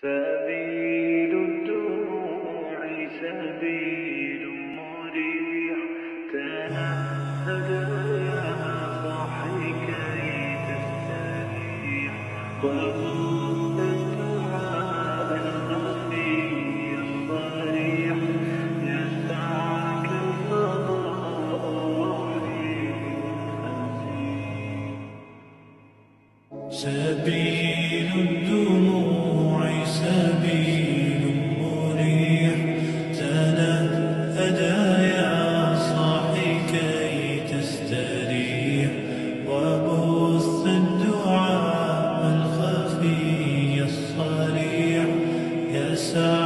سبيل الدموع سبيل مريح، تنهد يا صاحي كي تستريح، وخذ الدعاء الخفي الصريح، يسعك الفضاء الرحيم الفسيح. سبيل الدموع سبيل مريح، تنهد يا صاحي كي تستريح، وبث الدعاء الخفي الصريح، يسعى